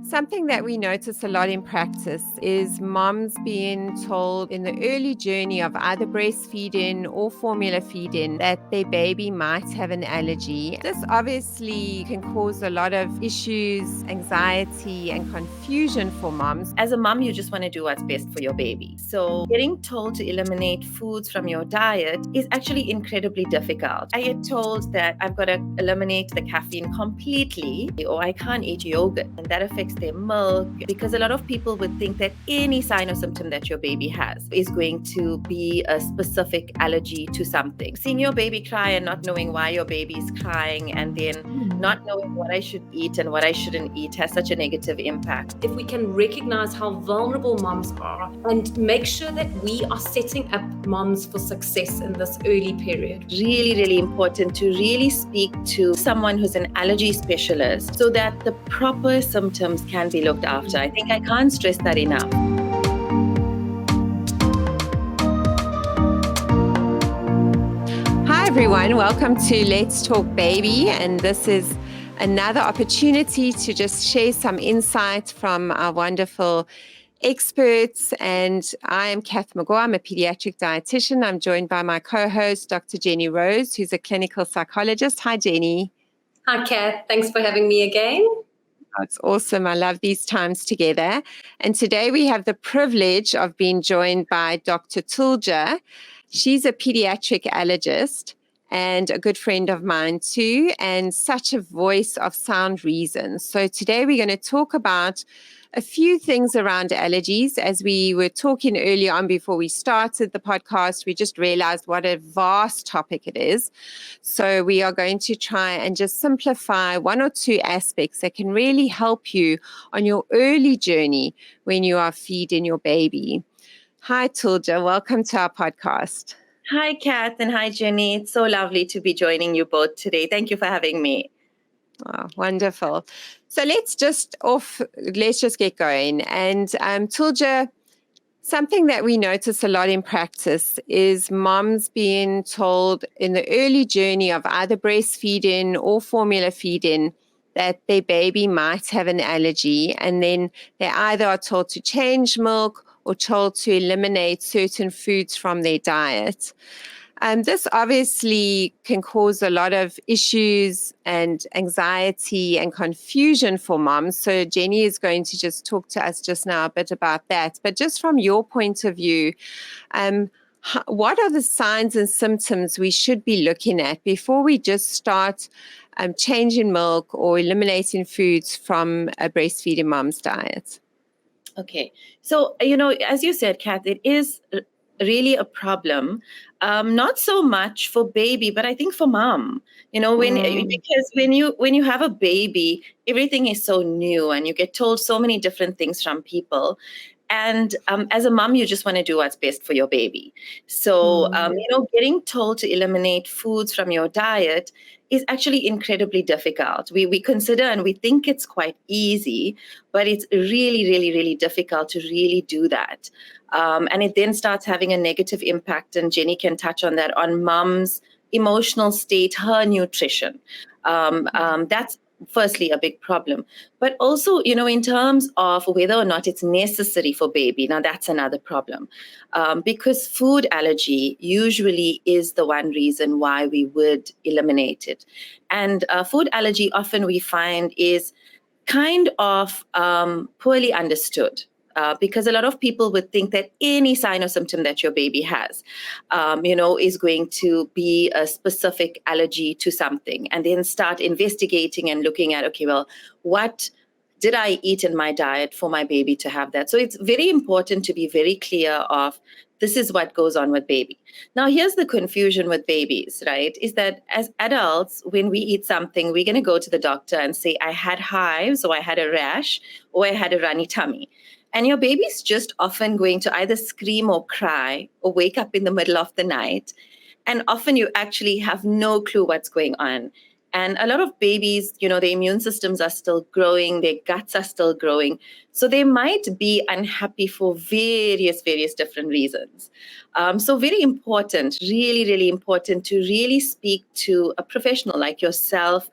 Something that we notice a lot in practice is moms being told in the early journey of either breastfeeding or formula feeding that their baby might have an allergy. This obviously can cause a lot of issues, anxiety, and confusion for moms. As a mom, you just want to do what's best for your baby. So getting told to eliminate foods from your diet is actually incredibly difficult. I get told that I've got to eliminate the caffeine completely, or I can't eat yogurt, and that affects their milk, because a lot of people would think that any sign or symptom that your baby has is going to be a specific allergy to something. Seeing your baby cry and not knowing why your baby is crying, and then not knowing what I should eat and what I shouldn't eat, has such a negative impact. If we can recognize how vulnerable moms are and make sure that we are setting up moms for success in this early period. Really, really important to really speak to someone who's an allergy specialist so that the proper symptoms can be looked after. I think I can't stress that enough. Hi everyone, welcome to Let's Talk Baby, and this is another opportunity to just share some insight from our wonderful experts. And I am Kath Megaw. I'm a pediatric dietitian. I'm joined by my co-host, Dr. Jenny Rose, who's a clinical psychologist. Hi, Jenny. Hi, Kath. Thanks for having me again. It's awesome. I love these times together. And today we have the privilege of being joined by Dr. Thulja. She's a pediatric allergist and a good friend of mine too, and such a voice of sound reason. So today we're going to talk about a few things around allergies. As we were talking earlier on before we started the podcast, we just realized what a vast topic it is. So we are going to try and just simplify one or two aspects that can really help you on your early journey when you are feeding your baby. Hi, Thulja. Welcome to our podcast. Hi, Kath, and hi, Jenny. It's so lovely to be joining you both today. Thank you for having me. Oh, wonderful. So let's just get going. And Thulja, something that we notice a lot in practice is moms being told in the early journey of either breastfeeding or formula feeding that their baby might have an allergy. And then they either are told to change milk or told to eliminate certain foods from their diet. This obviously can cause a lot of issues and anxiety and confusion for moms. So Jenny is going to just talk to us just now a bit about that. But just from your point of view, what are the signs and symptoms we should be looking at before we just start changing milk or eliminating foods from a breastfeeding mom's diet? Okay. So, as you said, Kath, it is really a problem, not so much for baby, but I think for mom, because when you have a baby, everything is so new and you get told so many different things from people. And as a mom, you just want to do what's best for your baby. So, getting told to eliminate foods from your diet is actually incredibly difficult. We consider and we think it's quite easy, but it's really, really, really difficult to really do that. And it then starts having a negative impact, and Jenny can touch on that, on mom's emotional state, her nutrition. That's firstly a big problem. But also, in terms of whether or not it's necessary for baby, now that's another problem. Because food allergy usually is the one reason why we would eliminate it. And food allergy often we find is kind of poorly understood. Because a lot of people would think that any sign or symptom that your baby has, is going to be a specific allergy to something, and then start investigating and looking at, okay, well, what did I eat in my diet for my baby to have that? So it's very important to be very clear of this is what goes on with baby. Now, here's the confusion with babies, right? Is that as adults, when we eat something, we're going to go to the doctor and say, I had hives, or I had a rash, or I had a runny tummy. And your baby's just often going to either scream or cry or wake up in the middle of the night. And often you actually have no clue what's going on. And a lot of babies, their immune systems are still growing, their guts are still growing. So they might be unhappy for various different reasons. So very important, really, really important to really speak to a professional like yourself,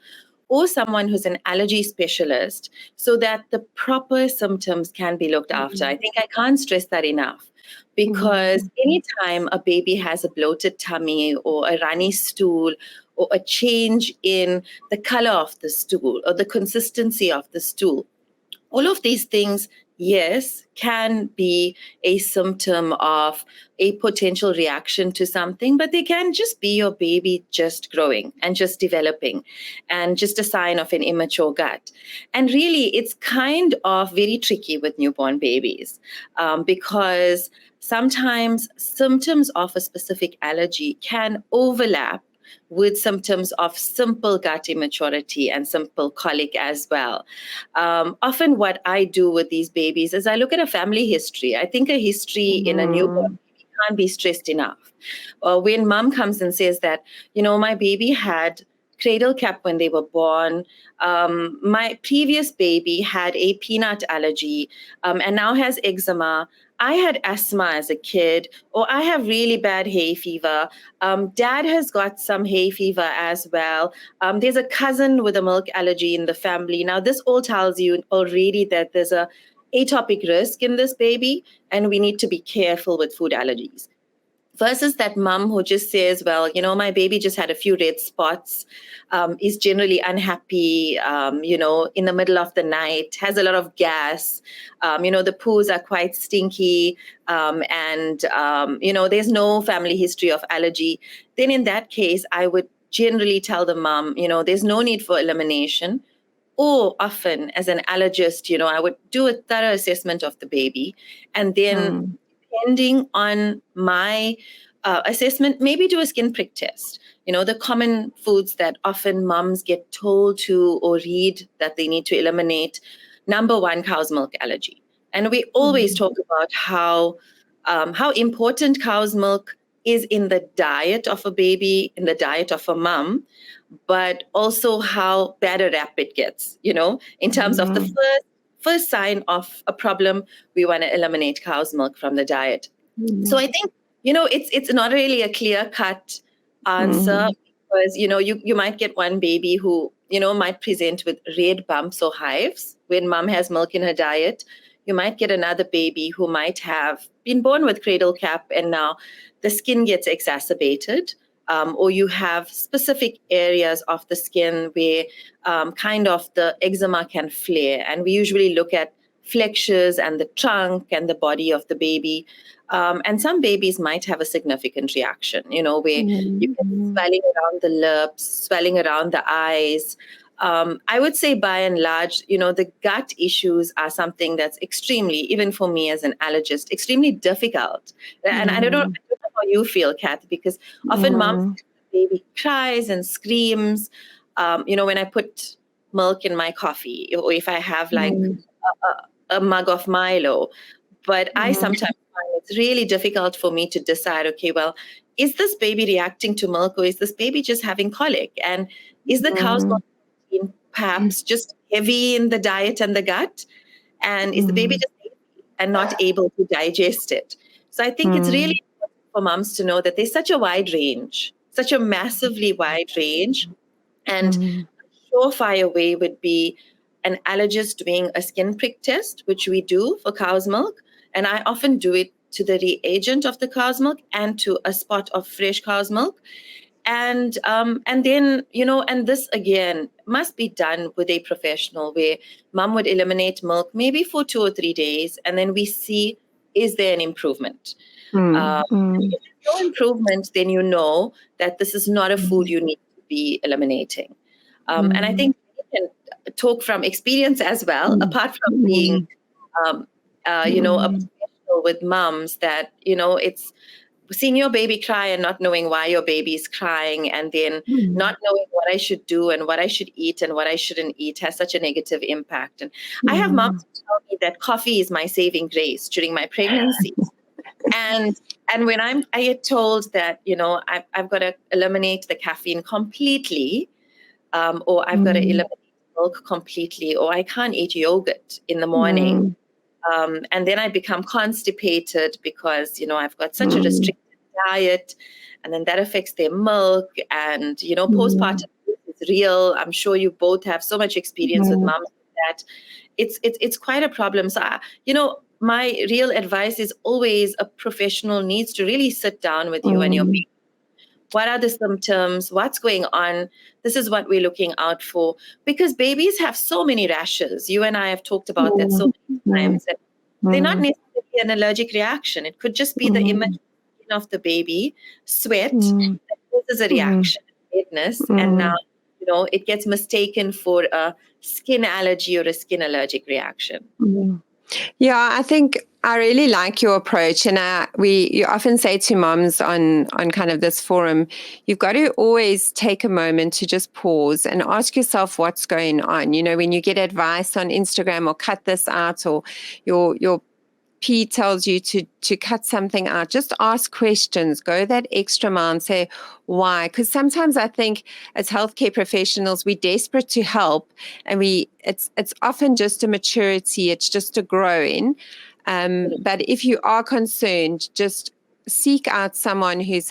or someone who's an allergy specialist so that the proper symptoms can be looked after. I think I can't stress that enough, because anytime a baby has a bloated tummy or a runny stool or a change in the color of the stool or the consistency of the stool, all of these things, yes, can be a symptom of a potential reaction to something, but they can just be your baby just growing and just developing and just a sign of an immature gut. And really, it's kind of very tricky with newborn babies, because sometimes symptoms of a specific allergy can overlap with symptoms of simple gut immaturity and simple colic as well. Often what I do with these babies is I look at a family history. I think a history in a newborn baby can't be stressed enough. When mom comes and says that, my baby had cradle cap when they were born. My previous baby had a peanut allergy and now has eczema. I had asthma as a kid, or I have really bad hay fever. Dad has got some hay fever as well. There's a cousin with a milk allergy in the family. Now, this all tells you already that there's a atopic risk in this baby, and we need to be careful with food allergies. Versus that mom who just says, well, my baby just had a few red spots, is generally unhappy, in the middle of the night, has a lot of gas, the poos are quite stinky, and there's no family history of allergy. Then in that case, I would generally tell the mom, there's no need for elimination. Or often, as an allergist, I would do a thorough assessment of the baby, and then depending on my assessment, maybe do a skin prick test. The common foods that often moms get told to or read that they need to eliminate. Number one, cow's milk allergy. And we always talk about how important cow's milk is in the diet of a baby, in the diet of a mom, but also how bad a rap it gets, in terms of the first sign of a problem, we want to eliminate cow's milk from the diet. So I think, it's not really a clear-cut answer, because, you might get one baby who, might present with red bumps or hives when mom has milk in her diet. You might get another baby who might have been born with cradle cap and now the skin gets exacerbated. Or you have specific areas of the skin where kind of the eczema can flare. And we usually look at flexures and the trunk and the body of the baby. And some babies might have a significant reaction, where you get swelling around the lips, swelling around the eyes. I would say by and large, the gut issues are something that's extremely, even for me as an allergist, extremely difficult. And I don't know how you feel, Kath, because often moms, the baby cries and screams, when I put milk in my coffee, or if I have like a mug of Milo. But I sometimes find it's really difficult for me to decide, okay, well, is this baby reacting to milk, or is this baby just having colic? And is the cow's milk perhaps just heavy in the diet and the gut? And is the baby just heavy and not able to digest it? So I think it's really important for moms to know that there's such a wide range, such a massively wide range. And a surefire way would be an allergist doing a skin prick test, which we do for cow's milk. And I often do it to the reagent of the cow's milk and to a spot of fresh cow's milk. And then, and this again must be done with a professional, where mom would eliminate milk maybe for 2 or 3 days. And then we see, is there an improvement? If there's no improvement, then you know that this is not a food you need to be eliminating. And I think you can talk from experience as well, apart from being, a professional with moms, that, it's seeing your baby cry and not knowing why your baby is crying, and then not knowing what I should do and what I should eat and what I shouldn't eat, has such a negative impact. And I have moms who tell me that coffee is my saving grace during my pregnancy. And when I get told that, I've got to eliminate the caffeine completely, or I've got to eliminate milk completely, or I can't eat yogurt in the morning. And then I become constipated because, I've got such a restricted diet, and then that affects their milk. And, postpartum is It's real. I'm sure you both have so much experience with moms that it's quite a problem. So, my real advice is always a professional needs to really sit down with you and your baby. What are the symptoms? What's going on? This is what we're looking out for. Because babies have so many rashes. You and I have talked about that so many times. That they're not necessarily an allergic reaction. It could just be the image of the baby, sweat, that causes a reaction, redness, and now, it gets mistaken for a skin allergy or a skin allergic reaction. Yeah, I think I really like your approach, and you often say to moms on kind of this forum, you've got to always take a moment to just pause and ask yourself what's going on. When you get advice on Instagram or cut this out, or your P tells you to cut something out, just ask questions, go that extra mile and say why. Because sometimes I think as healthcare professionals, we're desperate to help, and it's often just a maturity, it's just a growing. But if you are concerned, just seek out someone who's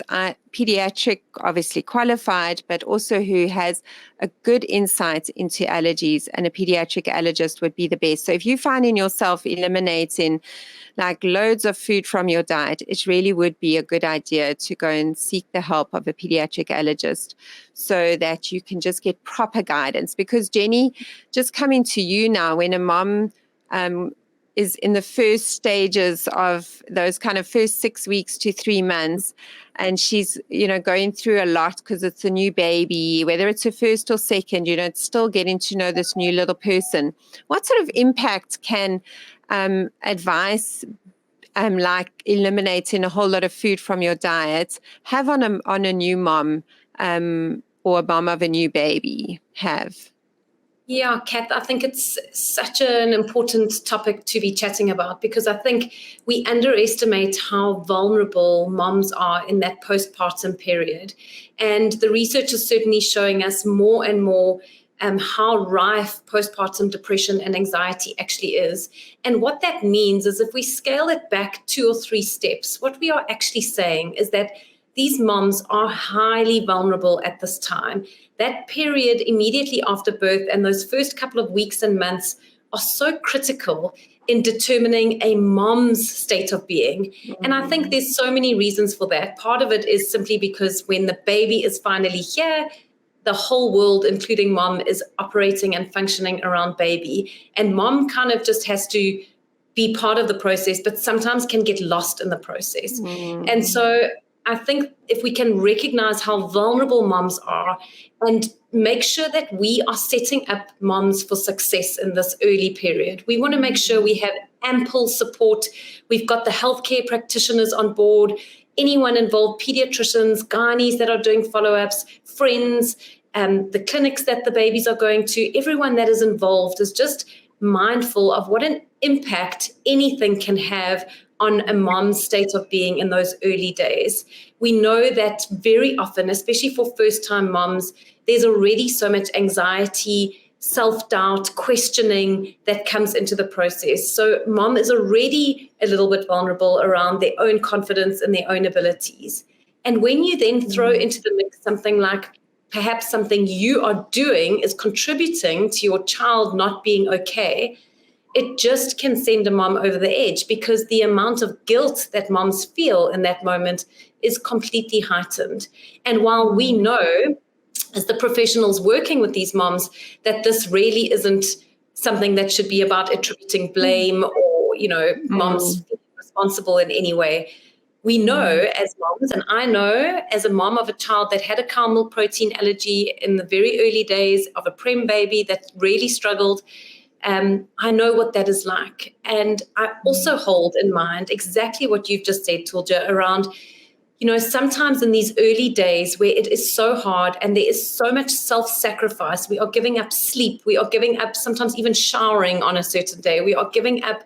pediatric, obviously qualified, but also who has a good insight into allergies, and a pediatric allergist would be the best. So if you find in yourself eliminating like loads of food from your diet, it really would be a good idea to go and seek the help of a pediatric allergist so that you can just get proper guidance. Because Jenny, just coming to you now, when a mom is in the first stages of those kind of first 6 weeks to 3 months, and she's, going through a lot because it's a new baby, whether it's her first or second, it's still getting to know this new little person. What sort of impact can advice like eliminating a whole lot of food from your diet have on a new mom or a mom of a new baby have? Yeah, Kath, I think it's such an important topic to be chatting about, because I think we underestimate how vulnerable moms are in that postpartum period. And the research is certainly showing us more and more how rife postpartum depression and anxiety actually is. And what that means is, if we scale it back 2 or 3 steps, what we are actually saying is that these moms are highly vulnerable at this time. That period immediately after birth and those first couple of weeks and months are so critical in determining a mom's state of being. And I think there's so many reasons for that. Part of it is simply because when the baby is finally here, the whole world, including mom, is operating and functioning around baby. And mom kind of just has to be part of the process, but sometimes can get lost in the process. And so I think if we can recognize how vulnerable moms are and make sure that we are setting up moms for success in this early period, we want to make sure we have ample support. We've got the healthcare practitioners on board, anyone involved, pediatricians, gynaes that are doing follow-ups, friends, the clinics that the babies are going to. Everyone that is involved is just mindful of what an impact anything can have on a mom's state of being in those early days. We know that very often, especially for first-time moms, there's already so much anxiety, self-doubt, questioning that comes into the process. So mom is already a little bit vulnerable around their own confidence and their own abilities. And when you then throw into the mix something like perhaps something you are doing is contributing to your child not being okay, it just can send a mom over the edge, because the amount of guilt that moms feel in that moment is completely heightened. And while we know, as the professionals working with these moms, that this really isn't something that should be about attributing blame or, moms feeling responsible in any way, we know as moms, and I know as a mom of a child that had a cow milk protein allergy in the very early days of a prem baby that really struggled, I know what that is like. And I also hold in mind exactly what you've just said, Thulja, around, sometimes in these early days where it is so hard and there is so much self-sacrifice, we are giving up sleep, we are giving up sometimes even showering on a certain day, we are giving up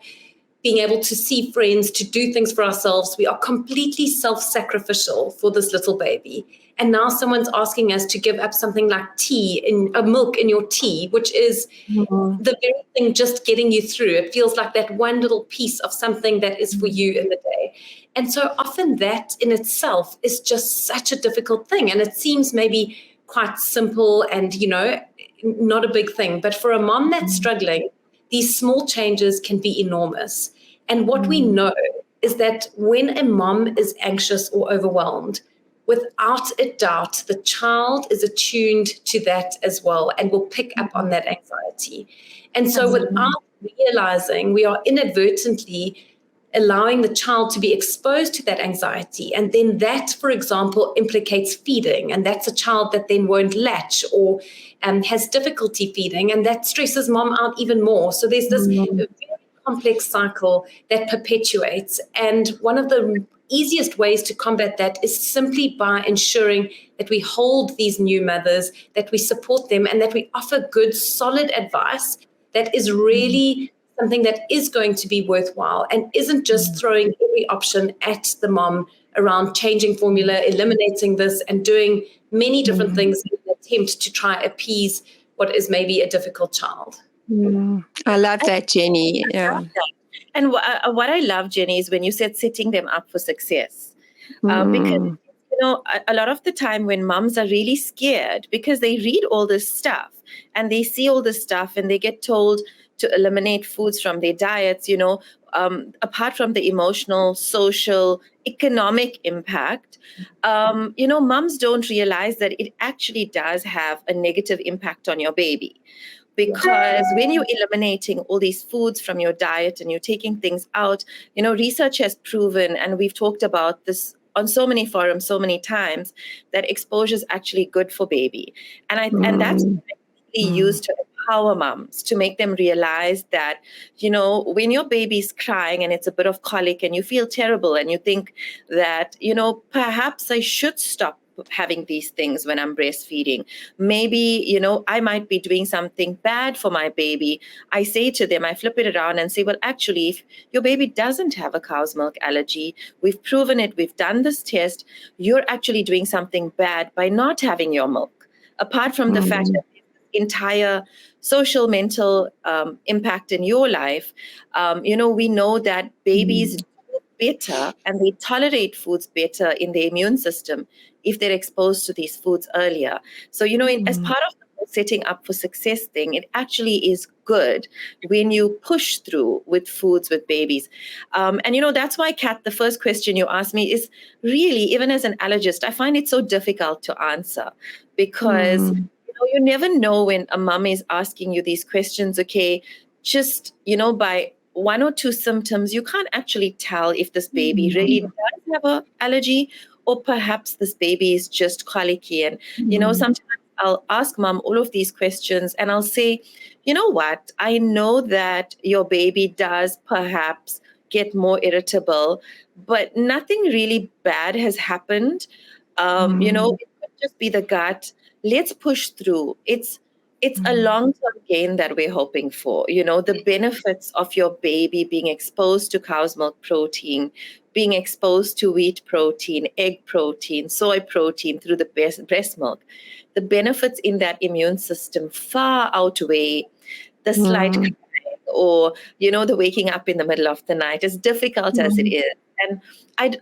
being able to see friends, to do things for ourselves. We are completely self-sacrificial for this little baby. And now someone's asking us to give up something like milk in your tea, which is the very thing just getting you through. It feels like that one little piece of something that is for you in the day. And so often that in itself is just such a difficult thing. And it seems maybe quite simple and, not a big thing. But for a mom that's struggling, these small changes can be enormous. And what we know is that when a mom is anxious or overwhelmed, without a doubt, the child is attuned to that as well and will pick up on that anxiety. And so without realizing, we are inadvertently allowing the child to be exposed to that anxiety. And then that, for example, implicates feeding. And that's a child that then won't latch or has difficulty feeding. And that stresses mom out even more. So there's this very complex cycle that perpetuates. And one of the easiest ways to combat that is simply by ensuring that we hold these new mothers, that we support them, and that we offer good, solid advice that is really something that is going to be worthwhile and isn't just throwing every option at the mom around changing formula, eliminating this, and doing many different things in an attempt to try appease what is maybe a difficult child. I love that, Jenny. Yeah. And what I love, Jenny, is when you said setting them up for success. Because, a lot of the time when moms are really scared because they read all this stuff and they see all this stuff and they get told to eliminate foods from their diets, apart from the emotional, social, economic impact, moms don't realize that it actually does have a negative impact on your baby. Because when you're eliminating all these foods from your diet and you're taking things out, research has proven, and we've talked about this on so many forums so many times, that exposure is actually good for baby. And that's used to empower moms, to make them realize that, when your baby's crying and it's a bit of colic and you feel terrible and you think that, perhaps I should stop having these things when I'm breastfeeding. Maybe, I might be doing something bad for my baby. I say to them, I flip it around and say, well, actually, if your baby doesn't have a cow's milk allergy, we've proven it, we've done this test, you're actually doing something bad by not having your milk. Apart from the fact that entire social, mental impact in your life, we know that babies do better and they tolerate foods better in their immune system if they're exposed to these foods earlier. So, as part of the setting up for success thing, it actually is good when you push through with foods with babies. And, that's why, Kath, the first question you asked me is really, even as an allergist, I find it so difficult to answer because you never know when a mom is asking you these questions, okay, just, by one or two symptoms, you can't actually tell if this baby really does have an allergy or perhaps this baby is just colicky. And, sometimes I'll ask mom all of these questions and I'll say, you know what, I know that your baby does perhaps get more irritable, but nothing really bad has happened. It could just be the gut. Let's push through. It's a long-term gain that we're hoping for. The benefits of your baby being exposed to cow's milk protein, being exposed to wheat protein, egg protein, soy protein through the breast milk. The benefits in that immune system far outweigh the slight crying or, the waking up in the middle of the night, as difficult as it is. And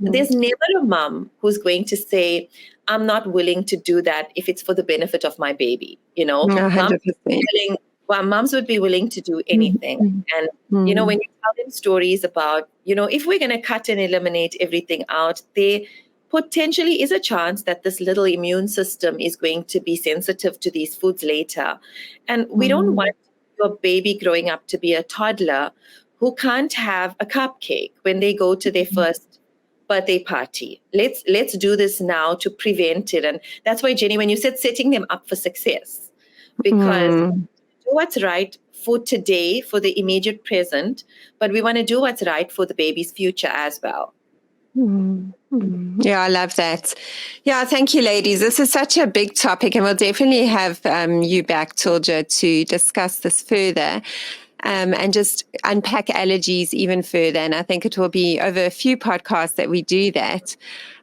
there's never a mom who's going to say, I'm not willing to do that if it's for the benefit of my baby. 100%. Moms would be willing to do anything. And, when you tell them stories about, if we're going to cut and eliminate everything out, there potentially is a chance that this little immune system is going to be sensitive to these foods later. And we don't want your baby growing up to be a toddler who can't have a cupcake when they go to their first birthday party. Let's do this now to prevent it. And that's why, Jenny, when you said setting them up for success, because do what's right for today, for the immediate present, but we want to do what's right for the baby's future as well. Yeah, I love that. Yeah, thank you, ladies. This is such a big topic, and we'll definitely have you back, Thulja, to discuss this further. And just unpack allergies even further. And I think it will be over a few podcasts that we do that.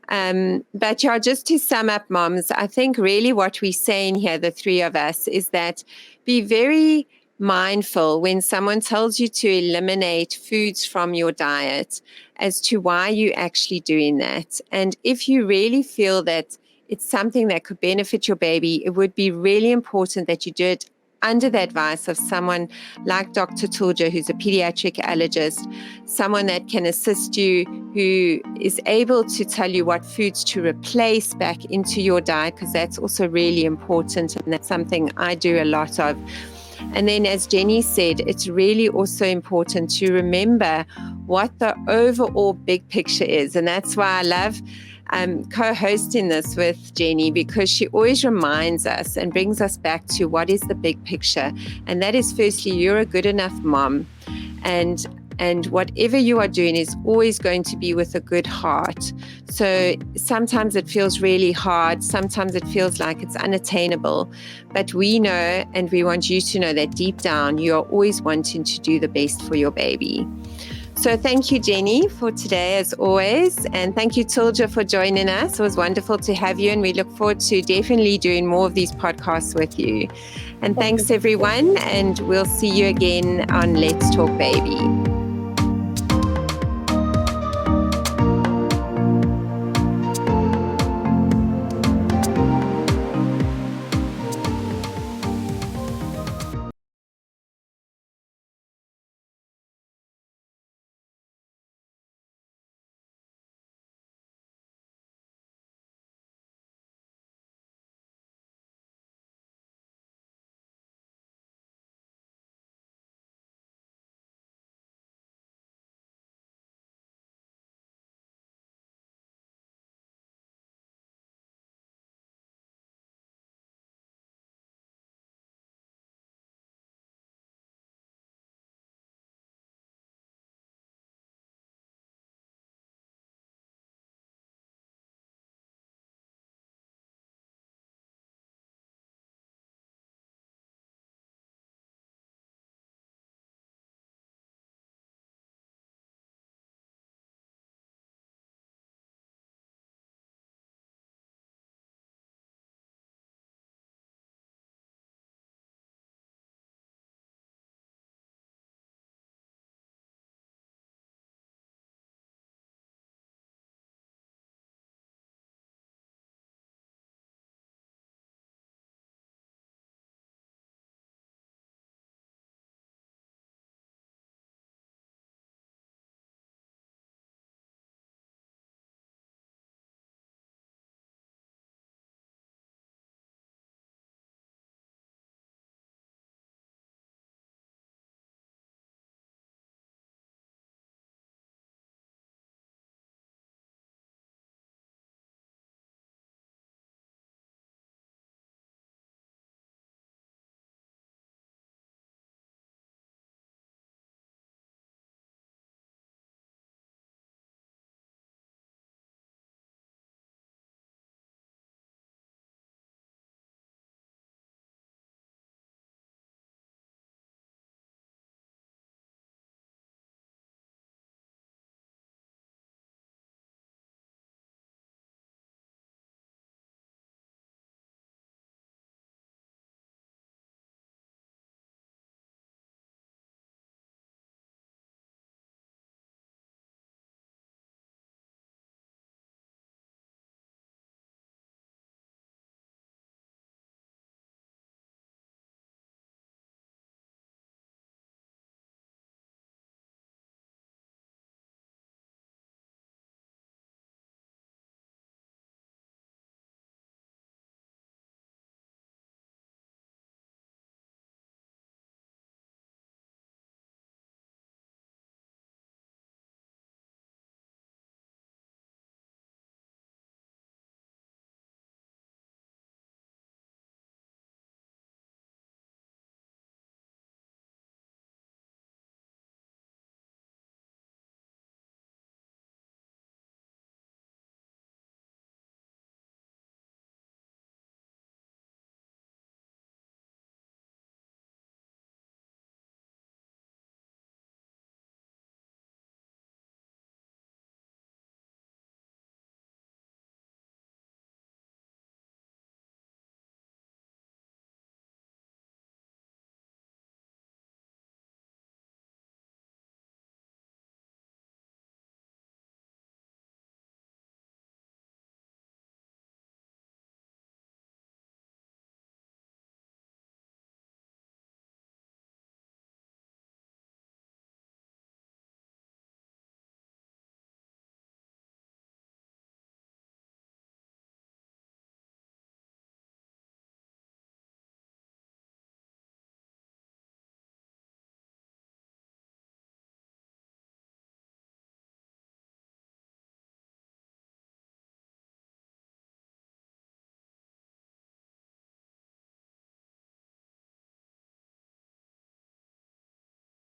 But yeah, just to sum up, moms, I think really what we're saying here, the three of us, is that be very mindful when someone tells you to eliminate foods from your diet as to why you're actually doing that. And if you really feel that it's something that could benefit your baby, it would be really important that you do it under the advice of someone like Dr. Thulja, who's a pediatric allergist, someone that can assist you, who is able to tell you what foods to replace back into your diet, because that's also really important, and that's something I do a lot of. And then, as Jenny said, it's really also important to remember what the overall big picture is. And that's why I love co-hosting this with Jenny, because she always reminds us and brings us back to what is the big picture. And that is, firstly, you're a good enough mom. And whatever you are doing is always going to be with a good heart. So sometimes it feels really hard. Sometimes it feels like it's unattainable. But we know, and we want you to know, that deep down, you are always wanting to do the best for your baby. So thank you, Jenny, for today, as always. And thank you, Thulja, for joining us. It was wonderful to have you. And we look forward to definitely doing more of these podcasts with you. And thanks, everyone. And we'll see you again on Let's Talk Baby.